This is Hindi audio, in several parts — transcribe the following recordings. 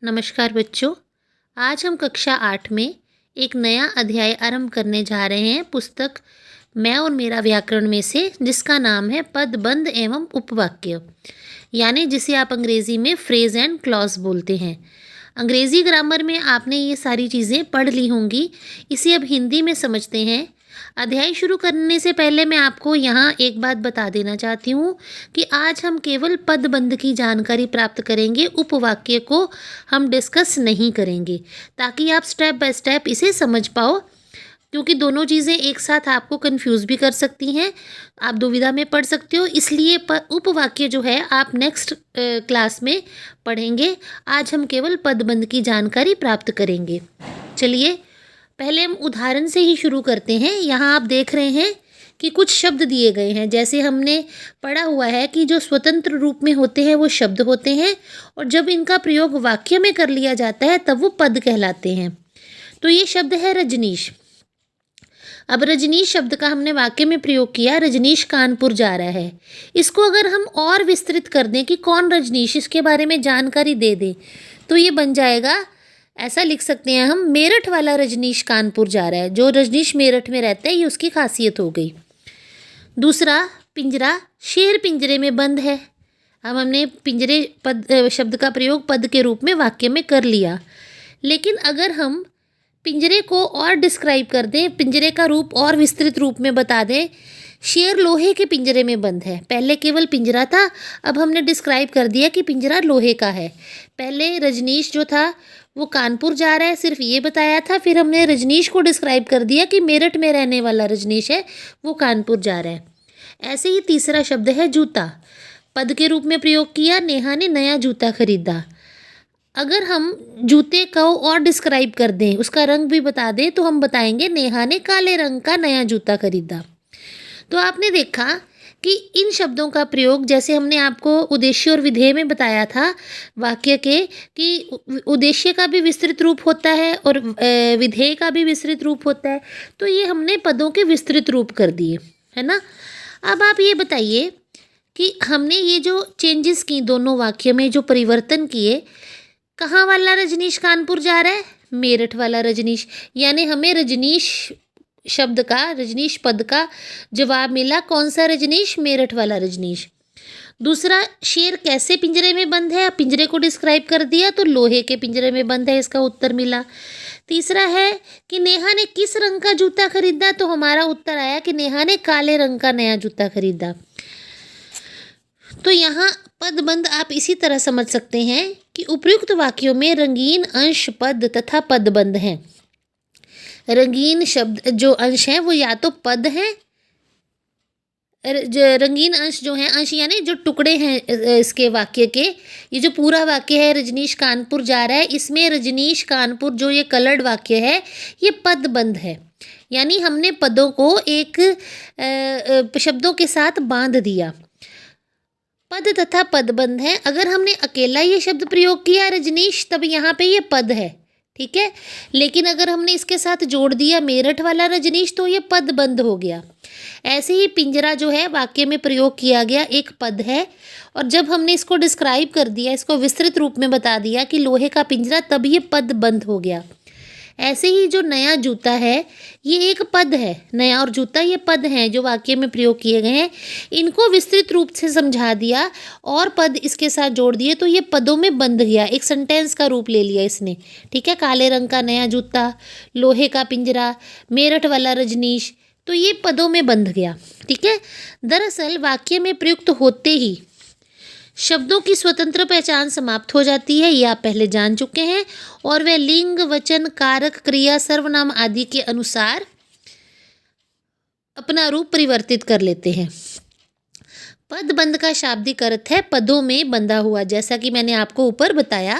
नमस्कार बच्चों। आज हम कक्षा 8 में एक नया अध्याय आरंभ करने जा रहे हैं पुस्तक मैं और मेरा व्याकरण में से, जिसका नाम है पदबंध एवं उपवाक्य, यानी जिसे आप अंग्रेज़ी में फ्रेज एंड क्लॉज बोलते हैं। अंग्रेज़ी ग्रामर में आपने ये सारी चीज़ें पढ़ ली होंगी, इसे अब हिंदी में समझते हैं। अध्याय शुरू करने से पहले मैं आपको यहाँ एक बात बता देना चाहती हूँ कि आज हम केवल पदबंध की जानकारी प्राप्त करेंगे, उपवाक्य को हम डिस्कस नहीं करेंगे, ताकि आप स्टेप बाय स्टेप इसे समझ पाओ, क्योंकि दोनों चीज़ें एक साथ आपको कंफ्यूज भी कर सकती हैं, आप दुविधा में पढ़ सकते हो। इसलिए उपवाक्य जो है आप नेक्स्ट क्लास में पढ़ेंगे। आज हम केवल पदबंध की जानकारी प्राप्त करेंगे। चलिए पहले हम उदाहरण से ही शुरू करते हैं। यहाँ आप देख रहे हैं कि कुछ शब्द दिए गए हैं। जैसे हमने पढ़ा हुआ है कि जो स्वतंत्र रूप में होते हैं वो शब्द होते हैं, और जब इनका प्रयोग वाक्य में कर लिया जाता है तब वो पद कहलाते हैं। तो ये शब्द है रजनीश। अब रजनीश शब्द का हमने वाक्य में प्रयोग किया, रजनीश कानपुर जा रहा है। इसको अगर हम और विस्तृत कर दें कि कौन रजनीश, इसके बारे में जानकारी दे दें, तो ये बन जाएगा, ऐसा लिख सकते हैं हम, मेरठ वाला रजनीश कानपुर जा रहा है। जो रजनीश मेरठ में रहता है, ये उसकी खासियत हो गई। दूसरा, पिंजरा, शेर पिंजरे में बंद है। अब हमने पिंजरे पद शब्द का प्रयोग पद के रूप में वाक्य में कर लिया, लेकिन अगर हम पिंजरे को और डिस्क्राइब कर दें, पिंजरे का रूप और विस्तृत रूप में बता दें, शेर लोहे के पिंजरे में बंद है। पहले केवल पिंजरा था, अब हमने डिस्क्राइब कर दिया कि पिंजरा लोहे का है। पहले रजनीश जो था वो कानपुर जा रहा है, सिर्फ ये बताया था। फिर हमने रजनीश को डिस्क्राइब कर दिया कि मेरठ में रहने वाला रजनीश है, वो कानपुर जा रहा है। ऐसे ही तीसरा शब्द है जूता, पद के रूप में प्रयोग किया, नेहा ने नया जूता खरीदा। अगर हम जूते को और डिस्क्राइब कर दें, उसका रंग भी बता दें, तो हम बताएंगे नेहा ने काले रंग का नया जूता खरीदा। तो आपने देखा कि इन शब्दों का प्रयोग, जैसे हमने आपको उद्देश्य और विधेय में बताया था वाक्य के, कि उद्देश्य का भी विस्तृत रूप होता है और विधेय का भी विस्तृत रूप होता है, तो ये हमने पदों के विस्तृत रूप कर दिए, है ना। अब आप ये बताइए कि हमने ये जो चेंजेस की दोनों वाक्य में, जो परिवर्तन किए, कहाँ वाला रजनीश कानपुर जा रहा है? मेरठ वाला रजनीश। यानी हमें रजनीश शब्द का, रजनीश पद का जवाब मिला। कौन सा रजनीश? मेरठ वाला रजनीश। दूसरा, शेर कैसे पिंजरे में बंद है? पिंजरे को डिस्क्राइब कर दिया, तो लोहे के पिंजरे में बंद है, इसका उत्तर मिला। तीसरा है कि नेहा ने किस रंग का जूता खरीदा, तो हमारा उत्तर आया कि नेहा ने काले रंग का नया जूता खरीदा। तो यहाँ पदबंध आप इसी तरह समझ सकते हैं कि उपर्युक्त वाक्यों में रंगीन अंश पद तथा पदबंध हैं। रंगीन शब्द जो अंश हैं वो या तो पद हैं, रंगीन अंश जो हैं, अंश यानी जो टुकड़े हैं इसके वाक्य के। ये जो पूरा वाक्य है रजनीश कानपुर जा रहा है, इसमें रजनीश कानपुर जो ये कलर्ड वाक्य है, ये पदबंध है। यानी हमने पदों को एक शब्दों के साथ बांध दिया। पद तथा पदबंध है। अगर हमने अकेला ये शब्द प्रयोग किया रजनीश, तब यहाँ पे ये पद है, ठीक है। लेकिन अगर हमने इसके साथ जोड़ दिया मेरठ वाला रजनीश, तो ये पदबंध हो गया। ऐसे ही पिंजरा जो है वाक्य में प्रयोग किया गया, एक पद है, और जब हमने इसको डिस्क्राइब कर दिया, इसको विस्तृत रूप में बता दिया कि लोहे का पिंजरा, तब ये पदबंध हो गया। ऐसे ही जो नया जूता है, ये एक पद है। नया और जूता ये पद हैं जो वाक्य में प्रयोग किए गए हैं। इनको विस्तृत रूप से समझा दिया और पद इसके साथ जोड़ दिए, तो ये पदों में बंध गया, एक सेंटेंस का रूप ले लिया इसने, ठीक है। काले रंग का नया जूता, लोहे का पिंजरा, मेरठ वाला रजनीश, तो ये पदों में बंध गया, ठीक है। दरअसल वाक्य में प्रयुक्त होते ही शब्दों की स्वतंत्र पहचान समाप्त हो जाती है, ये आप पहले जान चुके हैं, और वे लिंग, वचन, कारक, क्रिया, सर्वनाम आदि के अनुसार अपना रूप परिवर्तित कर लेते हैं। पदबंध का शाब्दिक अर्थ है पदों में बंधा हुआ। जैसा कि मैंने आपको ऊपर बताया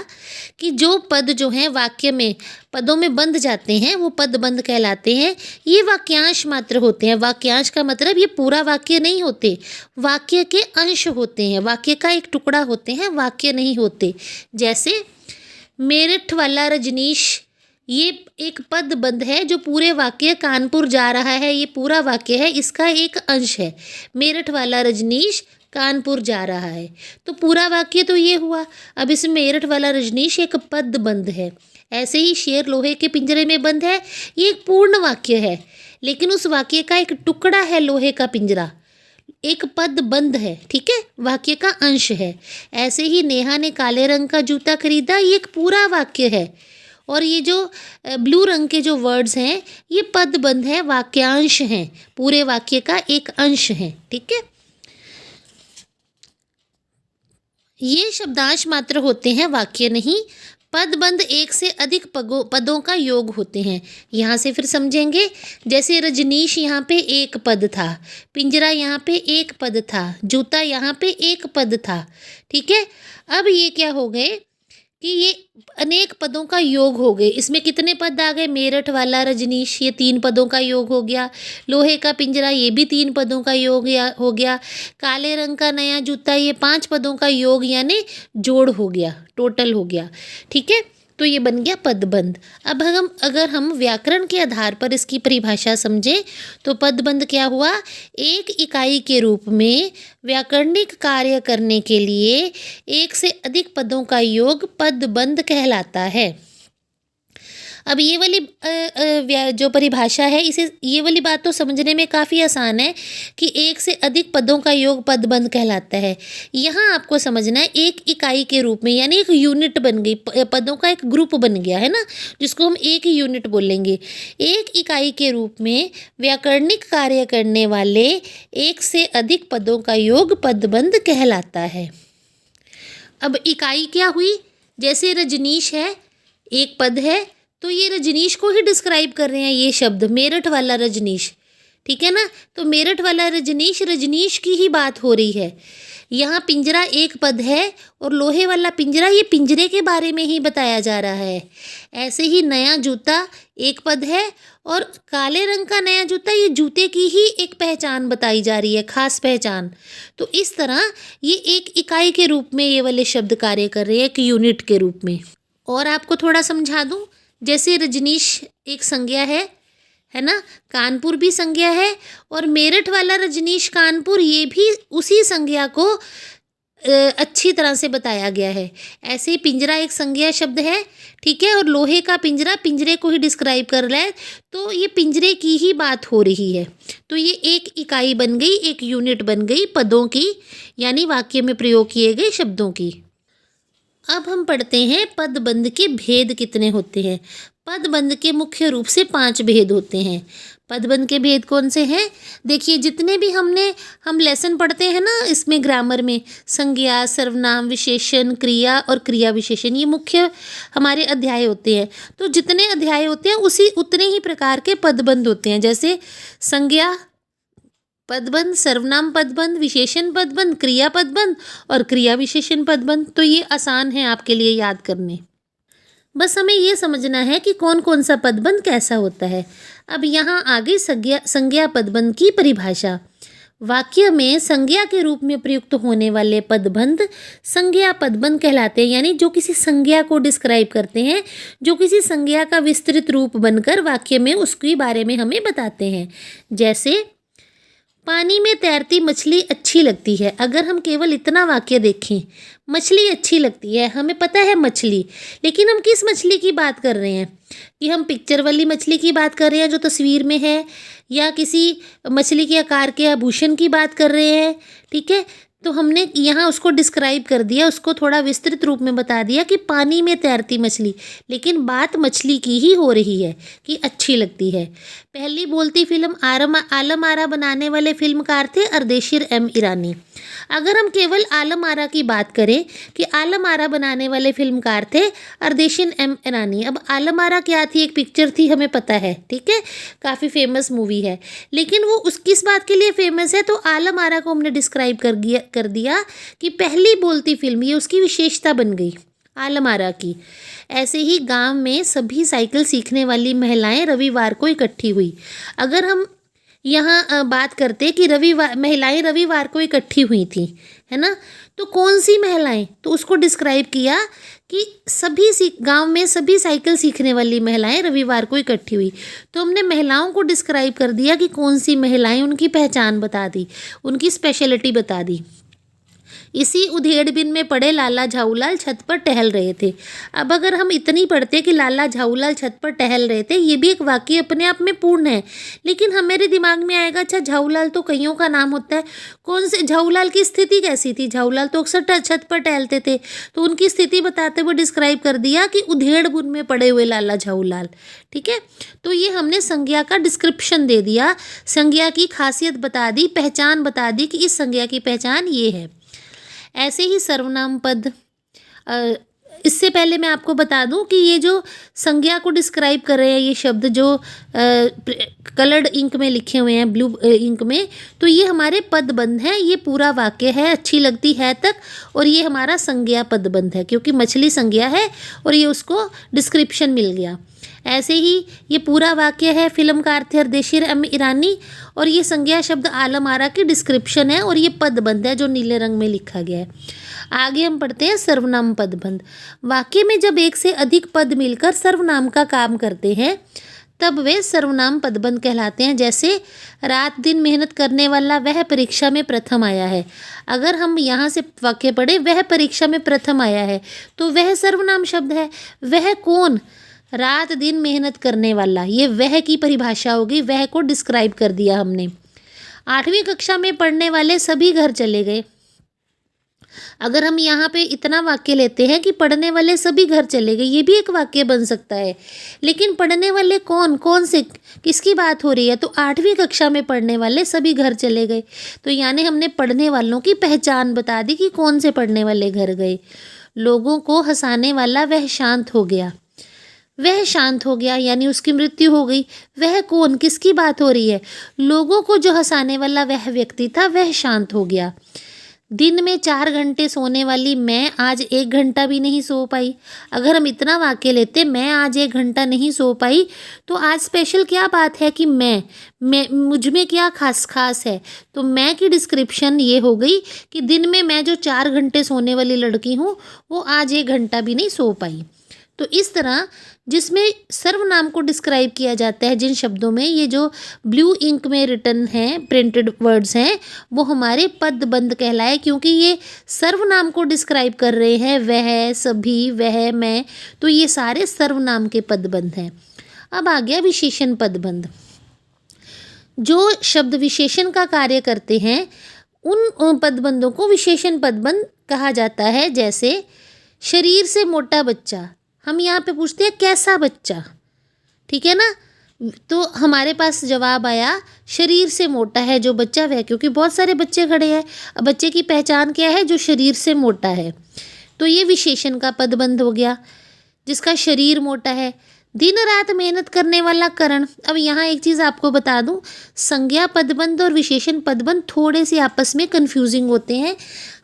कि जो पद जो हैं वाक्य में पदों में बंध जाते हैं, वो पदबंध कहलाते हैं। ये वाक्यांश मात्र होते हैं। वाक्यांश का मतलब ये पूरा वाक्य नहीं होते, वाक्य के अंश होते हैं, वाक्य का एक टुकड़ा होते हैं, वाक्य नहीं होते। जैसे मेरठ वाला रजनीश, ये एक पदबंध है। जो पूरे वाक्य कानपुर जा रहा है, ये पूरा वाक्य है, इसका एक अंश है। मेरठ वाला रजनीश कानपुर जा रहा है। तो पूरा वाक्य तो ये हुआ। अब इसमें मेरठ वाला रजनीश एक पदबंध है। ऐसे ही शेर लोहे के पिंजरे में बंद है, ये एक पूर्ण वाक्य है, लेकिन उस वाक्य का एक टुकड़ा है लोहे का पिंजरा, एक पद बंद है, ठीक है, वाक्य का अंश है। ऐसे ही नेहा ने काले रंग का जूता खरीदा, ये एक पूरा वाक्य है, और ये जो ब्लू रंग के जो वर्ड्स हैं ये पद बंद है, वाक्यांश हैं, पूरे वाक्य का एक अंश है, ठीक है। ये शब्दांश मात्र होते हैं, वाक्य नहीं। पदबंध एक से अधिक पदों का योग होते हैं। यहाँ से फिर समझेंगे, जैसे रजनीश यहाँ पे एक पद था, पिंजरा यहाँ पे एक पद था, जूता यहाँ पे एक पद था, ठीक है। अब ये क्या हो गए कि ये अनेक पदों का योग हो गए। इसमें कितने पद आ गए? मेरठ वाला रजनीश, ये 3 पदों का योग हो गया। लोहे का पिंजरा, ये भी 3 पदों का योग हो गया। काले रंग का नया जूता, ये 5 पदों का योग यानी जोड़ हो गया, टोटल हो गया, ठीक है। तो ये बन गया पदबंध। अब अगर हम व्याकरण के आधार पर इसकी परिभाषा समझें तो पदबंध क्या हुआ? एक इकाई के रूप में व्याकरणिक कार्य करने के लिए एक से अधिक पदों का योग पदबंध कहलाता है। अब ये वाली जो परिभाषा है, इसे ये वाली बात तो समझने में काफ़ी आसान है कि एक से अधिक पदों का योग पदबंध कहलाता है। यहाँ आपको समझना है एक इकाई के रूप में, यानी एक यूनिट बन गई, पदों का एक ग्रुप बन गया है ना, जिसको हम एक ही यूनिट बोलेंगे। एक इकाई के रूप में व्याकरणिक कार्य करने वाले एक से अधिक पदों का योग पदबंध कहलाता है। अब इकाई क्या हुई? जैसे रजनीश है, एक पद है, तो ये रजनीश को ही डिस्क्राइब कर रहे हैं ये शब्द, मेरठ वाला रजनीश, ठीक है ना। तो मेरठ वाला रजनीश, रजनीश की ही बात हो रही है। यहाँ पिंजरा एक पद है और लोहे वाला पिंजरा, ये पिंजरे के बारे में ही बताया जा रहा है। ऐसे ही नया जूता एक पद है और काले रंग का नया जूता, ये जूते की ही एक पहचान बताई जा रही है, खास पहचान। तो इस तरह ये एक इकाई के रूप में ये वाले शब्द कार्य कर रहे हैं, एक यूनिट के रूप में। और आपको थोड़ा समझा दूँ, जैसे रजनीश एक संज्ञा है ना, कानपुर भी संज्ञा है, और मेरठ वाला रजनीश कानपुर, ये भी उसी संज्ञा को अच्छी तरह से बताया गया है। ऐसे ही पिंजरा एक संज्ञा शब्द है, ठीक है, और लोहे का पिंजरा पिंजरे को ही डिस्क्राइब कर रहा है, तो ये पिंजरे की ही बात हो रही है। तो ये एक इकाई बन गई, एक यूनिट बन गई पदों की, यानी वाक्य में प्रयोग किए गए शब्दों की। अब हम पढ़ते हैं पदबंध के भेद कितने होते हैं। पदबंध के मुख्य रूप से 5 भेद होते हैं। पदबंध के भेद कौन से हैं? देखिए, जितने भी हम लेसन पढ़ते हैं ना इसमें ग्रामर में, संज्ञा, सर्वनाम, विशेषण, क्रिया और क्रिया विशेषण, ये मुख्य हमारे अध्याय होते हैं। तो जितने अध्याय होते हैं उतने ही प्रकार के पदबंध होते हैं। जैसे संज्ञा पदबंध, सर्वनाम पदबंध, विशेषण पदबंध, क्रिया पदबंध और क्रिया विशेषण पदबंध। तो ये आसान है आपके लिए याद करने। बस हमें ये समझना है कि कौन कौन सा पदबंध कैसा होता है। अब यहाँ आगे संज्ञा पदबंध की परिभाषा। वाक्य में संज्ञा के रूप में प्रयुक्त होने वाले पदबंध संज्ञा पदबंध कहलाते हैं, यानी जो किसी संज्ञा को डिस्क्राइब करते हैं, जो किसी संज्ञा का विस्तृत रूप बनकर वाक्य में उसके बारे में हमें बताते हैं। जैसे पानी में तैरती मछली अच्छी लगती है। अगर हम केवल इतना वाक्य देखें, मछली अच्छी लगती है, हमें पता है मछली, लेकिन हम किस मछली की बात कर रहे हैं? कि हम पिक्चर वाली मछली की बात कर रहे हैं जो तस्वीर में है, या किसी मछली के आकार के आभूषण की बात कर रहे हैं, ठीक है। तो हमने यहाँ उसको डिस्क्राइब कर दिया, उसको थोड़ा विस्तृत रूप में बता दिया कि पानी में तैरती मछली, लेकिन बात मछली की ही हो रही है कि अच्छी लगती है। पहली बोलती फिल्म आलम आरा बनाने वाले फिल्मकार थे अर्देशीर एम ईरानी। अगर हम केवल आलम आरा की बात करें कि आलम आरा बनाने वाले फिल्मकार थे अर्देशीर एम ईरानी। अब आलम आरा क्या थी? एक पिक्चर थी, हमें पता है, ठीक है, काफ़ी फेमस मूवी है, लेकिन वो किस बात के लिए फेमस है? तो आलम आरा को हमने डिस्क्राइब कर दिया कि पहली बोलती फिल्म, ये उसकी विशेषता बन गई आलम आरा की। ऐसे ही गांव में सभी साइकिल सीखने वाली महिलाएं रविवार को इकट्ठी हुई। अगर हम यहाँ बात करते कि महिलाएं रविवार को इकट्ठी हुई थी, है ना, तो कौन सी महिलाएं? तो उसको डिस्क्राइब किया कि सभी गांव में सभी साइकिल सीखने वाली महिलाएं रविवार को इकट्ठी हुई। तो हमने महिलाओं को डिस्क्राइब कर दिया कि कौन सी महिलाएं, उनकी पहचान बता दी, उनकी स्पेशलिटी बता दी। इसी उधेड़ बिन में पड़े लाला झाऊलाल छत पर टहल रहे थे। अब अगर हम इतनी पढ़ते कि लाला झाऊलाल छत पर टहल रहे थे, ये भी एक वाक्य अपने आप में पूर्ण है, लेकिन हमारे दिमाग में आएगा अच्छा झाऊलाल तो कईयों का नाम होता है, कौन से झाऊलाल की स्थिति कैसी थी? झाऊलाल तो अक्सर छत पर टहलते थे, तो उनकी स्थिति बताते हुए डिस्क्राइब कर दिया कि उधेड़ बुन में पड़े हुए लाला झाऊलाल। ठीक है, तो ये हमने संज्ञा का डिस्क्रिप्शन दे दिया, संज्ञा की खासियत बता दी, पहचान बता दी कि इस संज्ञा की पहचान ये है। ऐसे ही सर्वनाम पद, इससे पहले मैं आपको बता दूं कि ये जो संज्ञा को डिस्क्राइब कर रहे हैं ये शब्द जो कलर्ड इंक में लिखे हुए हैं, ब्लू इंक में, तो ये हमारे पदबंध हैं। ये पूरा वाक्य है अच्छी लगती है तक, और ये हमारा संज्ञा पदबंध है क्योंकि मछली संज्ञा है और ये उसको डिस्क्रिप्शन मिल गया। ऐसे ही ये पूरा वाक्य है फिल्म का अर्थ है अर्देशीर ईरानी, और ये संज्ञा शब्द आलम आरा की डिस्क्रिप्शन है, और ये पदबंध है जो नीले रंग में लिखा गया है। आगे हम पढ़ते हैं सर्वनाम पदबंध। वाक्य में जब एक से अधिक पद मिलकर सर्वनाम का काम करते हैं तब वे सर्वनाम पदबंध कहलाते हैं। जैसे रात दिन मेहनत करने वाला वह परीक्षा में प्रथम आया है। अगर हम यहाँ से वाक्य पढ़े वह परीक्षा में प्रथम आया है, तो वह सर्वनाम शब्द है। वह कौन? रात दिन मेहनत करने वाला, ये वह की परिभाषा होगी, वह को डिस्क्राइब कर दिया हमने। 8वीं कक्षा में पढ़ने वाले सभी घर चले गए। अगर हम यहाँ पे इतना वाक्य लेते हैं कि पढ़ने वाले सभी घर चले गए, ये भी एक वाक्य बन सकता है, लेकिन पढ़ने वाले कौन, कौन से, किसकी बात हो रही है? तो 8वीं कक्षा में पढ़ने वाले सभी घर चले गए, तो यानी हमने पढ़ने वालों की पहचान बता दी कि कौन से पढ़ने वाले घर गए। लोगों को हंसाने वाला वह शांत हो गया, वह शांत हो गया यानी उसकी मृत्यु हो गई। वह कौन, किसकी बात हो रही है? लोगों को जो हंसाने वाला वह व्यक्ति था वह शांत हो गया। दिन में 4 घंटे सोने वाली मैं आज 1 घंटा भी नहीं सो पाई। अगर हम इतना वाक्य लेते, मैं आज 1 घंटा नहीं सो पाई, तो आज स्पेशल क्या बात है कि मैं मुझ में क्या खास है? तो मैं की डिस्क्रिप्शन ये हो गई कि दिन में मैं जो 4 घंटे सोने वाली लड़की हूँ वो आज 1 घंटा भी नहीं सो पाई। तो इस तरह जिसमें सर्वनाम को डिस्क्राइब किया जाता है, जिन शब्दों में ये जो ब्लू इंक में रिटन हैं, प्रिंटेड वर्ड्स हैं, वो हमारे पदबंध कहलाए, क्योंकि ये सर्वनाम को डिस्क्राइब कर रहे हैं। वह, सभी, वह, मैं, तो ये सारे सर्वनाम के पदबंध हैं। अब आ गया विशेषण पदबंध। जो शब्द विशेषण का कार्य करते हैं उन पदबंधों को विशेषण पदबंध कहा जाता है। जैसे शरीर से मोटा बच्चा, हम यहाँ पे पूछते हैं कैसा बच्चा, ठीक है ना, तो हमारे पास जवाब आया शरीर से मोटा है जो बच्चा वह, क्योंकि बहुत सारे बच्चे खड़े हैं। अब बच्चे की पहचान क्या है? जो शरीर से मोटा है, तो ये विशेषण का पदबंध हो गया जिसका शरीर मोटा है। दिन रात मेहनत करने वाला करण। अब यहाँ एक चीज़ आपको बता दूँ, संज्ञा पदबंध और विशेषण पदबंध थोड़े से आपस में कन्फ्यूजिंग होते हैं।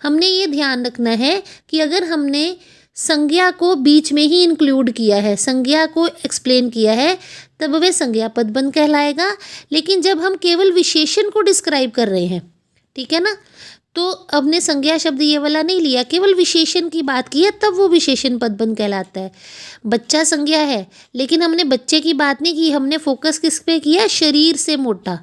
हमने ये ध्यान रखना है कि अगर हमने संज्ञा को बीच में ही इंक्लूड किया है, संज्ञा को एक्सप्लेन किया है, तब वह संज्ञा पदबंध कहलाएगा। लेकिन जब हम केवल विशेषण को डिस्क्राइब कर रहे हैं, ठीक है ना, तो हमने संज्ञा शब्द ये वाला नहीं लिया, केवल विशेषण की बात की है, तब वो विशेषण पदबंध कहलाता है। बच्चा संज्ञा है, लेकिन हमने बच्चे की बात नहीं की, हमने फोकस किस पे किया? शरीर से मोटा,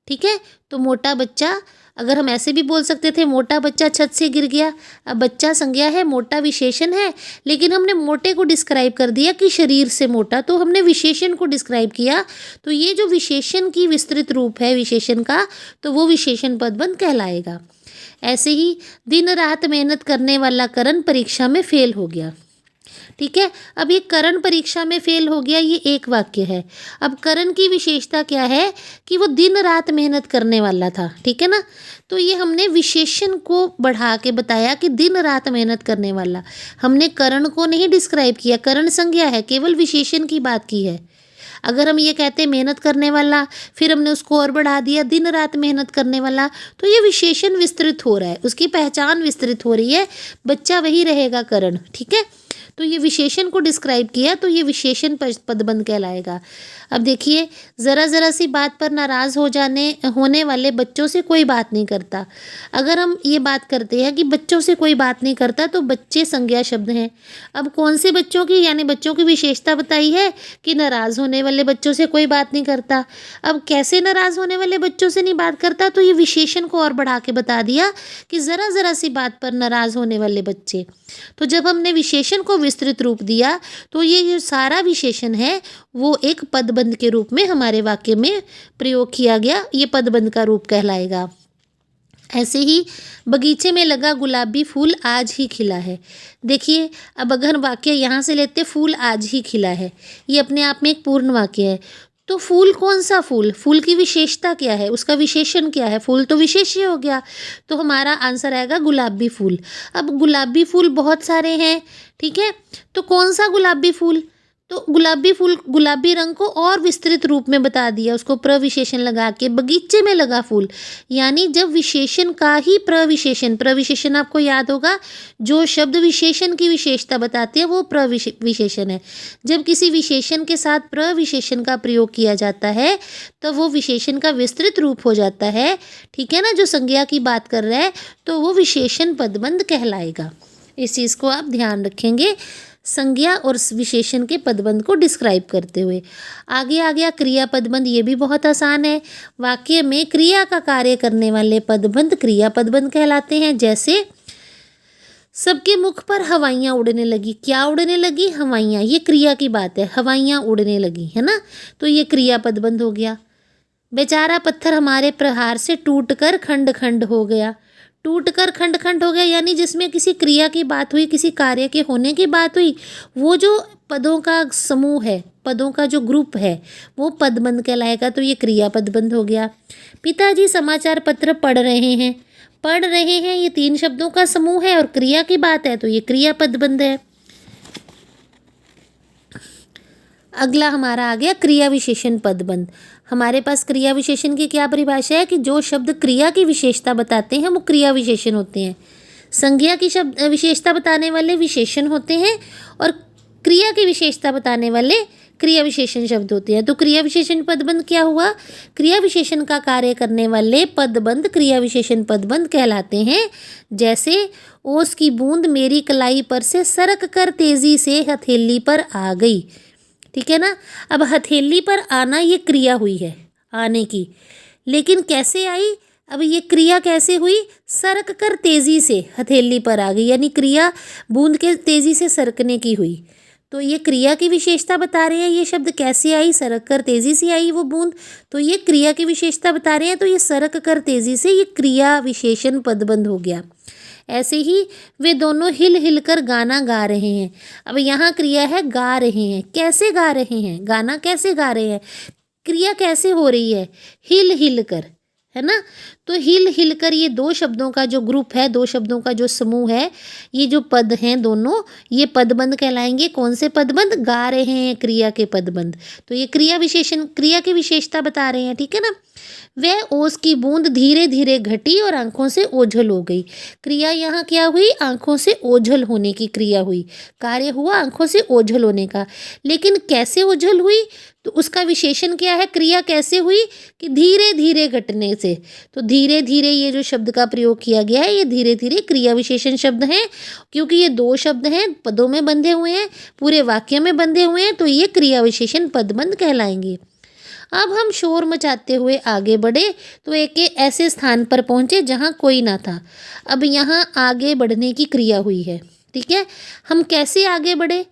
ठीक है। तो मोटा बच्चा, अगर हम ऐसे भी बोल सकते थे मोटा बच्चा छत से गिर गया। अब बच्चा संज्ञा है, मोटा विशेषण है, लेकिन हमने मोटे को डिस्क्राइब कर दिया कि शरीर से मोटा, तो हमने विशेषण को डिस्क्राइब किया। तो ये जो विशेषण की विस्तृत रूप है विशेषण का, तो वो विशेषण पदबंध कहलाएगा। ऐसे ही दिन रात मेहनत करने वाला करण परीक्षा में फेल हो गया, ठीक है। अब ये करण परीक्षा में फेल हो गया, ये एक वाक्य है। अब करण की विशेषता क्या है? कि वो दिन रात मेहनत करने वाला था, ठीक है ना। तो ये हमने विशेषण को बढ़ा के बताया कि दिन रात मेहनत करने वाला, हमने करण को नहीं डिस्क्राइब किया, करण संज्ञा है, केवल विशेषण की बात की है। अगर हम ये कहते हैं मेहनत करने वाला, फिर हमने उसको और बढ़ा दिया दिन रात मेहनत करने वाला, तो ये विशेषण विस्तृत हो रहा है, उसकी पहचान विस्तृत हो रही है, बच्चा वही रहेगा करण, ठीक है। तो ये विशेषण को डिस्क्राइब किया, तो ये विशेषण पदबंध कहलाएगा। अब देखिए, ज़रा ज़रा सी बात पर नाराज़ होने वाले बच्चों से कोई बात नहीं करता। अगर हम ये बात करते हैं कि बच्चों से कोई बात नहीं करता, तो बच्चे संज्ञा शब्द हैं। अब कौन से बच्चों की, यानी बच्चों की विशेषता बताई है कि नाराज़ होने वाले बच्चों से कोई बात नहीं करता। अब कैसे नाराज़ होने वाले बच्चों से नहीं बात करता, तो ये विशेषण को और बढ़ा के बता दिया कि ज़रा ज़रा सी बात पर नाराज़ होने वाले बच्चे। तो जब हमने विशेषण को विस्तृत रूप दिया, तो ये जो सारा विशेषण है वो एक पदबंध के रूप में हमारे वाक्य में प्रयोग किया गया, ये पदबंध का रूप कहलाएगा। ऐसे ही बगीचे में लगा गुलाबी फूल आज ही खिला है। देखिए, अब अगर वाक्य यहाँ से लेते, फूल आज ही खिला है, ये अपने आप में एक पूर्ण वाक्य है। तो फूल कौन सा फूल, फूल की विशेषता क्या है, उसका विशेषण क्या है, फूल तो विशेष्य हो गया, तो हमारा आंसर आएगा गुलाबी फूल। अब गुलाबी फूल बहुत सारे हैं, ठीक है, तो कौन सा गुलाबी फूल, तो गुलाबी फूल, गुलाबी रंग को और विस्तृत रूप में बता दिया, उसको प्रविशेषण लगा के, बगीचे में लगा फूल, यानी जब विशेषण का ही प्रविशेषण आपको याद होगा, जो शब्द विशेषण की विशेषता बताते हैं वो प्रविशेषण है। जब किसी विशेषण के साथ प्रविशेषण का प्रयोग किया जाता है तो वो विशेषण का विस्तृत रूप हो जाता है, ठीक है ना, जो संज्ञा की बात कर रहा है, तो वो विशेषण पदबंध कहलाएगा। इस चीज़ को आप ध्यान रखेंगे संज्ञा और विशेषण के पदबंध को डिस्क्राइब करते हुए। आगे आ गया क्रिया पदबंध, ये भी बहुत आसान है। वाक्य में क्रिया का कार्य करने वाले पदबंध क्रिया पदबंध कहलाते हैं। जैसे सबके मुख पर हवाइयाँ उड़ने लगी, क्या उड़ने लगी, हवाइयाँ, ये क्रिया की बात है, हवाइयाँ उड़ने लगी, है ना, तो ये क्रिया पदबंध हो गया। बेचारा पत्थर हमारे प्रहार से टूटकर खंड खंड हो गया, टूटकर खंड खंड हो गया, यानी जिसमें किसी क्रिया की बात हुई, किसी कार्य के होने की बात हुई, वो जो पदों का समूह है, पदों का जो ग्रुप है, वो पदबंध कहलाएगा, तो ये क्रिया पदबंध हो गया। पिताजी समाचार पत्र पढ़ रहे हैं, पढ़ रहे हैं, ये 3 शब्दों का समूह है और क्रिया की बात है, तो ये क्रिया पदबंध है। अगला हमारा आ गया क्रिया विशेषण पदबंध। हमारे पास क्रिया विशेषण की क्या परिभाषा है कि जो शब्द क्रिया की विशेषता बताते हैं वो क्रिया विशेषण होते हैं। संज्ञा की शब्द विशेषता बताने वाले विशेषण होते हैं और क्रिया की विशेषता बताने वाले क्रिया विशेषण शब्द होते हैं। तो क्रिया विशेषण पदबंध क्या हुआ, क्रिया विशेषण का कार्य करने वाले पदबंध क्रिया विशेषण पदबंध कहलाते हैं। जैसे ओस की बूंद मेरी कलाई पर से सरक कर तेजी से हथेली पर आ गई, ठीक है ना। अब हथेली पर आना ये क्रिया हुई है, आने की, लेकिन कैसे आई, अब ये क्रिया कैसे हुई, सरक कर तेज़ी से हथेली पर आ गई, यानी क्रिया बूंद के तेज़ी से सरकने की हुई, तो ये क्रिया की विशेषता बता रहे हैं। ये शब्द कैसे आई, सरक कर तेज़ी से आई वो बूंद, तो ये क्रिया की विशेषता बता रहे हैं, तो ये सरक कर तेज़ी से, ये क्रिया विशेषण पदबंध हो गया। ऐसे ही वे दोनों हिल हिल कर गाना गा रहे हैं। अब यहाँ क्रिया है गा रहे हैं, कैसे गा रहे हैं, गाना कैसे गा रहे हैं, क्रिया कैसे हो रही है, हिल हिल कर, है ना। तो हिल हिल कर ये 2 शब्दों का जो ग्रुप है, 2 शब्दों का जो समूह है, ये जो पद हैं दोनों, ये पदबंध कहलाएंगे। कौन से पदबंध, गा रहे हैं क्रिया के पदबंध, तो ये क्रिया विशेषण, क्रिया की विशेषता बता रहे हैं, ठीक है ना। वह ओस की बूंद धीरे धीरे घटी और आंखों से ओझल हो गई। क्रिया यहाँ क्या हुई, आंखों से ओझल होने की क्रिया हुई, कार्य हुआ आंखों से ओझल होने का, लेकिन कैसे ओझल हुई, तो उसका विशेषण क्या है, क्रिया कैसे हुई कि धीरे धीरे घटने से, तो धीरे धीरे ये जो शब्द का प्रयोग किया गया है, ये धीरे धीरे क्रिया विशेषण शब्द हैं, क्योंकि ये 2 शब्द हैं, पदों में बंधे हुए हैं, पूरे वाक्य में बंधे हुए हैं, तो ये क्रिया विशेषण पदबंध कहलाएंगे। अब हम शोर मचाते हुए आगे बढ़े तो एक ऐसे स्थान पर पहुँचे जहाँ कोई ना था। अब यहाँ आगे बढ़ने की क्रिया हुई है, ठीक है। हम कैसे आगे बढ़े,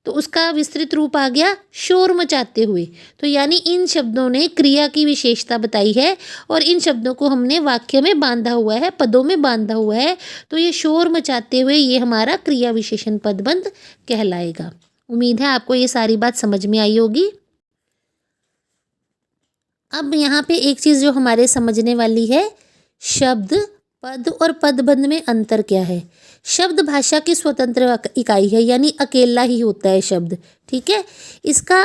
तो उसका विस्तृत रूप आ गया शोर मचाते हुए। तो यानी इन शब्दों ने क्रिया की विशेषता बताई है और इन शब्दों को हमने वाक्य में बांधा हुआ है, पदों में बांधा हुआ है, तो ये शोर मचाते हुए ये हमारा क्रिया विशेषण पदबंध कहलाएगा। उम्मीद है आपको ये सारी बात समझ में आई होगी। अब यहाँ पे एक चीज़ जो हमारे समझने वाली है, शब्द, पद और पदबंध में अंतर क्या है। शब्द भाषा की स्वतंत्र इकाई है, यानी अकेला ही होता है शब्द, ठीक है। इसका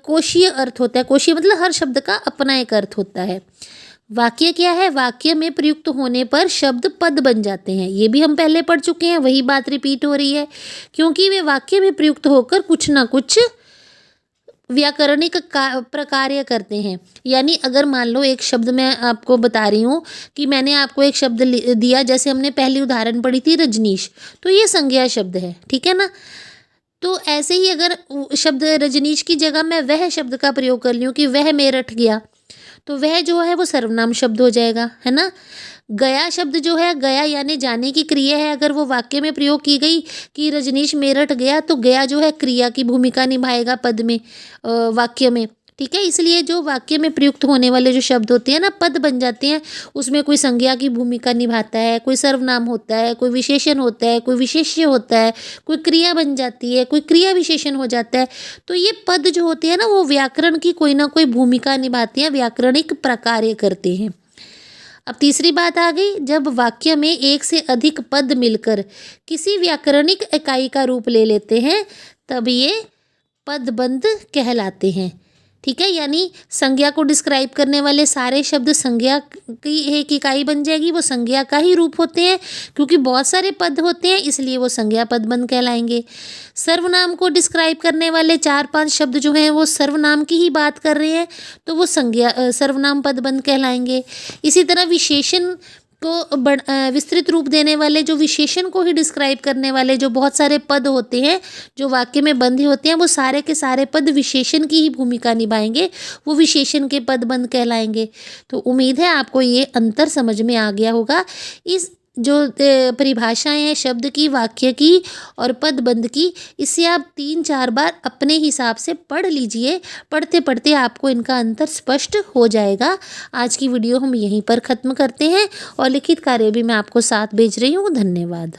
कोशीय अर्थ होता है, कोशीय मतलब हर शब्द का अपना एक अर्थ होता है। वाक्य क्या है? वाक्य में प्रयुक्त होने पर शब्द पद बन जाते हैं। ये भी हम पहले पढ़ चुके हैं, वही बात रिपीट हो रही है, क्योंकि वे वाक्य में प्रयुक्त होकर कुछ ना कुछ व्याकरणिक प्रकार्य करते हैं। यानी अगर मान लो एक शब्द मैं आपको बता रही हूँ कि मैंने आपको एक शब्द दिया, जैसे हमने पहली उदाहरण पढ़ी थी रजनीश, तो ये संज्ञा शब्द है, ठीक है ना। तो ऐसे ही अगर शब्द रजनीश की जगह मैं वह शब्द का प्रयोग कर लूँ कि वह मेरठ गया, तो वह जो है वो सर्वनाम शब्द हो जाएगा, है ना। गया शब्द जो है, गया यानी जाने की क्रिया है, अगर वो वाक्य में प्रयोग की गई कि रजनीश मेरठ गया, तो गया जो है क्रिया की भूमिका निभाएगा पद में, वाक्य में, ठीक है। इसलिए जो वाक्य में प्रयुक्त होने वाले जो शब्द होते हैं ना, पद बन जाते हैं। उसमें कोई संज्ञा की भूमिका निभाता है, कोई सर्वनाम होता है, कोई विशेषण होता है, कोई विशेष्य होता है, कोई क्रिया बन जाती है, कोई क्रिया विशेषण हो जाता है। तो ये पद जो होते हैं ना, वो व्याकरण की कोई ना कोई भूमिका निभाते हैं, व्याकरणिक प्रकार्य करते हैं। अब तीसरी बात आ गई, जब वाक्य में एक से अधिक पद मिलकर किसी व्याकरणिक इकाई का रूप ले लेते हैं, तब ये पदबंध कहलाते हैं, ठीक है। यानी संज्ञा को डिस्क्राइब करने वाले सारे शब्द संज्ञा की एक इकाई बन जाएगी, वो संज्ञा का ही रूप होते हैं, क्योंकि बहुत सारे पद होते हैं, इसलिए वो संज्ञा पदबंध कहलाएंगे। सर्वनाम को डिस्क्राइब करने वाले 4-5 शब्द जो हैं वो सर्वनाम की ही बात कर रहे हैं, तो वो संज्ञा सर्वनाम पदबंध कहलाएंगे। इसी तरह विशेषण को विस्तृत रूप देने वाले, जो विशेषण को ही डिस्क्राइब करने वाले जो बहुत सारे पद होते हैं जो वाक्य में बंधे होते हैं, वो सारे के सारे पद विशेषण की ही भूमिका निभाएंगे, वो विशेषण के पदबंध कहलाएंगे। तो उम्मीद है आपको ये अंतर समझ में आ गया होगा। इस जो परिभाषाएं हैं शब्द की, वाक्य की और पदबंध की, इसे आप 3-4 बार अपने हिसाब से पढ़ लीजिए। पढ़ते पढ़ते आपको इनका अंतर स्पष्ट हो जाएगा। आज की वीडियो हम यहीं पर ख़त्म करते हैं और लिखित कार्य भी मैं आपको साथ भेज रही हूँ। धन्यवाद।